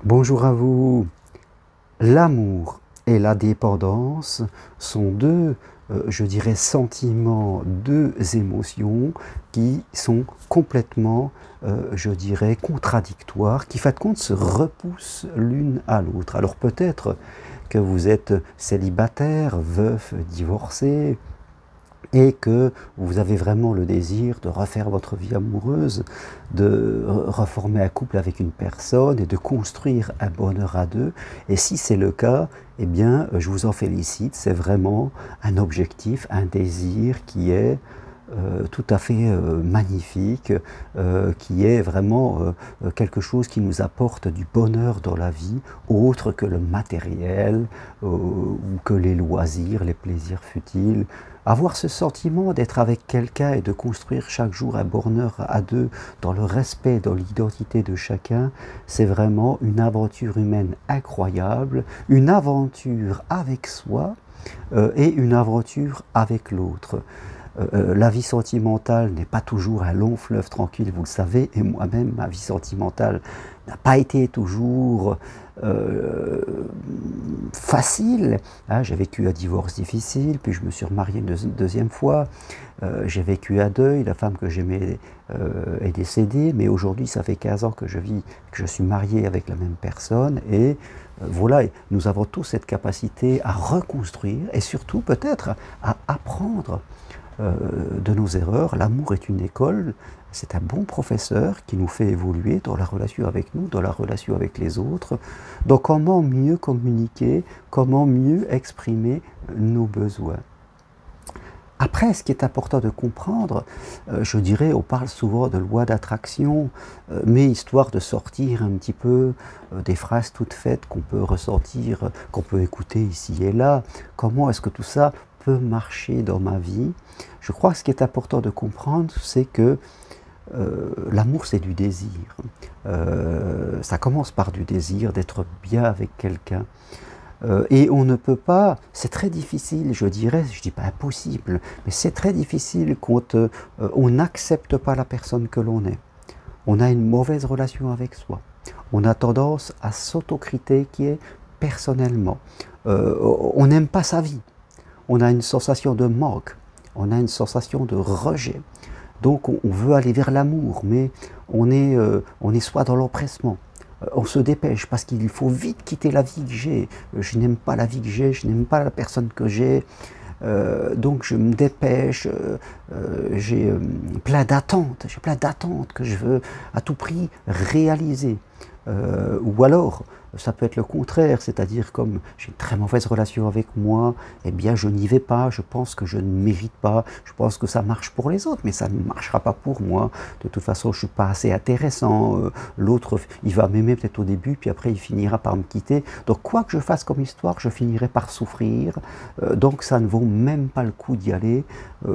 Bonjour à vous. L'amour et la dépendance sont deux, je dirais, sentiments, deux émotions qui sont complètement, je dirais, contradictoires, qui, fin de compte, se repoussent l'une à l'autre. Alors peut-être que vous êtes célibataire, veuf, divorcé, et que vous avez vraiment le désir de refaire votre vie amoureuse, de reformer un couple avec une personne et de construire un bonheur à deux. Et si c'est le cas, eh bien, je vous en félicite. C'est vraiment un objectif, un désir qui est tout à fait magnifique, qui est vraiment quelque chose qui nous apporte du bonheur dans la vie, autre que le matériel ou que les loisirs, les plaisirs futiles. Avoir ce sentiment d'être avec quelqu'un et de construire chaque jour un bonheur à deux dans le respect, dans l'identité de chacun, c'est vraiment une aventure humaine incroyable, une aventure avec soi et une aventure avec l'autre. La vie sentimentale n'est pas toujours un long fleuve tranquille, vous le savez, et moi-même, ma vie sentimentale n'a pas été toujours facile. Hein, j'ai vécu un divorce difficile, puis je me suis remarié une deuxième fois. J'ai vécu un deuil, la femme que j'aimais est décédée, mais aujourd'hui, ça fait 15 ans que je vis, que je suis marié avec la même personne, et voilà, nous avons tous cette capacité à reconstruire, et surtout peut-être à apprendre de nos erreurs. L'amour est une école, c'est un bon professeur qui nous fait évoluer dans la relation avec nous, dans la relation avec les autres. Donc comment mieux communiquer, comment mieux exprimer nos besoins. Après, ce qui est important de comprendre, je dirais, on parle souvent de loi d'attraction, mais histoire de sortir un petit peu des phrases toutes faites qu'on peut ressentir, qu'on peut écouter ici et là, comment est-ce que tout ça peut marcher dans ma vie? Je crois que ce qui est important de comprendre, c'est que l'amour, c'est du désir. Ça commence par du désir d'être bien avec quelqu'un. Et on ne peut pas, c'est très difficile, je dirais, je ne dis pas impossible, mais c'est très difficile quand on n'accepte pas la personne que l'on est. On a une mauvaise relation avec soi. On a tendance à s'autocritiquer personnellement. On n'aime pas sa vie. On a une sensation de manque. On a une sensation de rejet. Donc on veut aller vers l'amour, mais on est soit dans l'empressement. On se dépêche parce qu'il faut vite quitter la vie que j'ai. Je n'aime pas la vie que j'ai, je n'aime pas la personne que j'ai. Donc je me dépêche, j'ai plein d'attentes que je veux à tout prix réaliser. Ou alors, ça peut être le contraire, c'est-à-dire comme j'ai une très mauvaise relation avec moi, eh bien je n'y vais pas, je pense que je ne mérite pas, je pense que ça marche pour les autres, mais ça ne marchera pas pour moi. De toute façon, je ne suis pas assez intéressant, l'autre, il va m'aimer peut-être au début, puis après il finira par me quitter. Donc quoi que je fasse comme histoire, je finirai par souffrir, donc ça ne vaut même pas le coup d'y aller,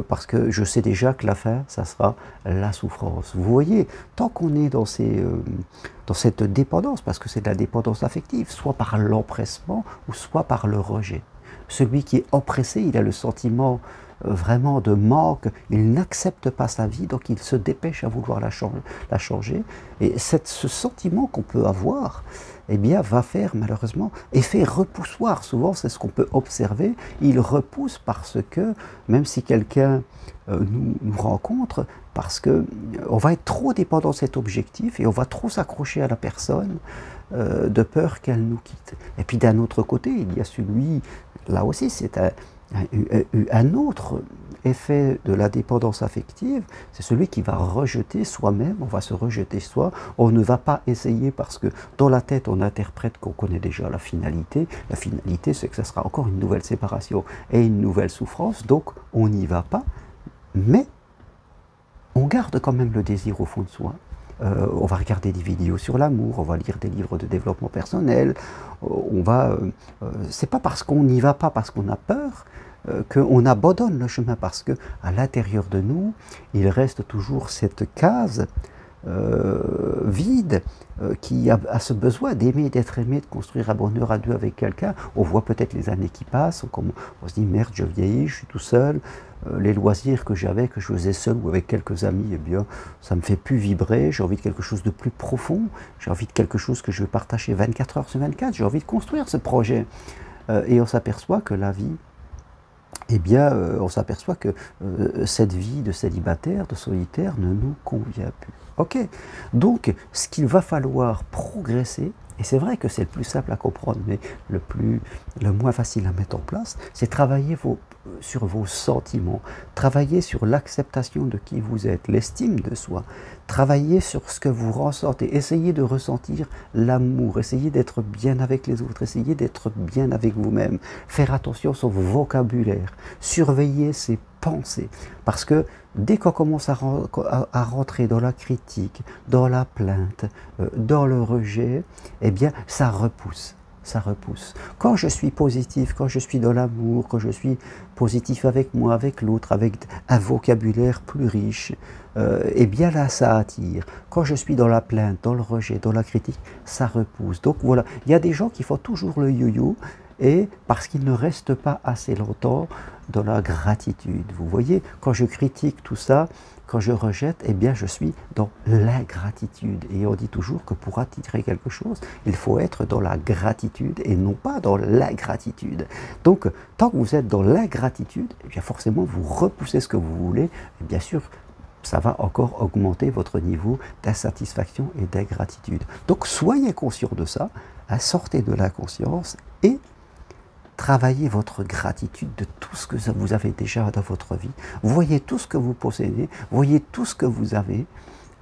parce que je sais déjà que la fin, ça sera la souffrance. Vous voyez, tant qu'on est dans cette dépendance, parce que c'est de la dépendance affective, soit par l'empressement ou soit par le rejet. Celui qui est oppressé, il a le sentiment vraiment de manque, il n'accepte pas sa vie, donc il se dépêche à vouloir la changer. Et ce sentiment qu'on peut avoir, eh bien, va faire malheureusement effet repoussoir. Souvent, c'est ce qu'on peut observer. Il repousse parce que, même si quelqu'un nous rencontre, parce qu'on va être trop dépendant de cet objectif et on va trop s'accrocher à la personne de peur qu'elle nous quitte. Et puis d'un autre côté, il y a celui, là aussi, c'est un autre effet de la dépendance affective, c'est celui qui va rejeter soi-même, on va se rejeter soi, on ne va pas essayer parce que dans la tête on interprète qu'on connaît déjà la finalité. La finalité, c'est que ça sera encore une nouvelle séparation et une nouvelle souffrance, donc on n'y va pas, mais on garde quand même le désir au fond de soi. On va regarder des vidéos sur l'amour, on va lire des livres de développement personnel, c'est pas parce qu'on n'y va pas, parce qu'on a peur, qu'on abandonne le chemin, parce que à l'intérieur de nous, il reste toujours cette case vide, qui a ce besoin d'aimer, d'être aimé, de construire un bonheur à deux avec quelqu'un. On voit peut-être les années qui passent, on se dit merde, je vieillis, je suis tout seul. Les loisirs que j'avais, que je faisais seul ou avec quelques amis, eh bien, ça me fait plus vibrer. J'ai envie de quelque chose de plus profond. J'ai envie de quelque chose que je veux partager 24 heures sur 24. J'ai envie de construire ce projet. Et on s'aperçoit que la vie, eh bien, on s'aperçoit que cette vie de célibataire, de solitaire, ne nous convient plus. Ok, donc ce qu'il va falloir progresser, et c'est vrai que c'est le plus simple à comprendre, mais le moins facile à mettre en place, c'est travailler sur vos sentiments, travailler sur l'acceptation de qui vous êtes, l'estime de soi, travailler sur ce que vous ressentez, essayez de ressentir l'amour, essayez d'être bien avec les autres, essayez d'être bien avec vous-même, faire attention sur vos vocabulaire, surveiller ses pensées, parce que dès qu'on commence à rentrer dans la critique, dans la plainte, dans le rejet, eh bien, ça repousse. Ça repousse. Quand je suis positif, quand je suis dans l'amour, quand je suis positif avec moi, avec l'autre, avec un vocabulaire plus riche, eh bien là, ça attire. Quand je suis dans la plainte, dans le rejet, dans la critique, ça repousse. Donc voilà, il y a des gens qui font toujours le yo-yo, et parce qu'ils ne restent pas assez longtemps dans la gratitude. Vous voyez, quand je critique tout ça, quand je rejette, eh bien je suis dans l'ingratitude. Et on dit toujours que pour attirer quelque chose, il faut être dans la gratitude et non pas dans l'ingratitude. Donc, tant que vous êtes dans l'ingratitude, eh bien forcément vous repoussez ce que vous voulez, et bien sûr, ça va encore augmenter votre niveau d'insatisfaction et d'ingratitude. Donc soyez conscient de ça, sortez de l'inconscience et travaillez votre gratitude de tout ce que vous avez déjà dans votre vie. Voyez tout ce que vous possédez, voyez tout ce que vous avez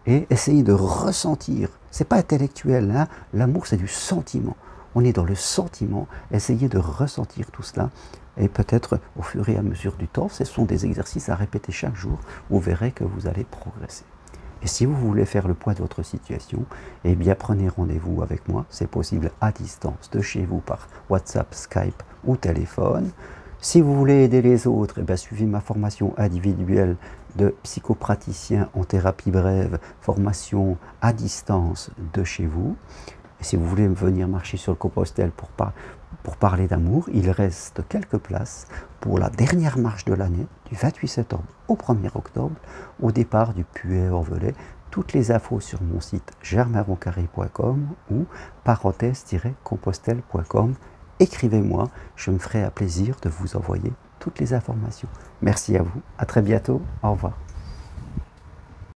et essayez de ressentir. Ce n'est pas intellectuel, hein? L'amour c'est du sentiment. On est dans le sentiment, essayez de ressentir tout cela et peut-être au fur et à mesure du temps, ce sont des exercices à répéter chaque jour, vous verrez que vous allez progresser. Et si vous voulez faire le point de votre situation, eh bien prenez rendez-vous avec moi, c'est possible à distance, de chez vous par WhatsApp, Skype ou téléphone. Si vous voulez aider les autres, eh bien, suivez ma formation individuelle de psychopraticien en thérapie brève, formation à distance de chez vous. Et si vous voulez venir marcher sur le Compostelle pour parler d'amour, il reste quelques places pour la dernière marche de l'année, du 28 septembre au 1er octobre, au départ du Puy-en-Velay. Toutes les infos sur mon site germainroncarré.com ou parenthèse-compostelle.com. Écrivez-moi, je me ferai un plaisir de vous envoyer toutes les informations. Merci à vous, à très bientôt, au revoir.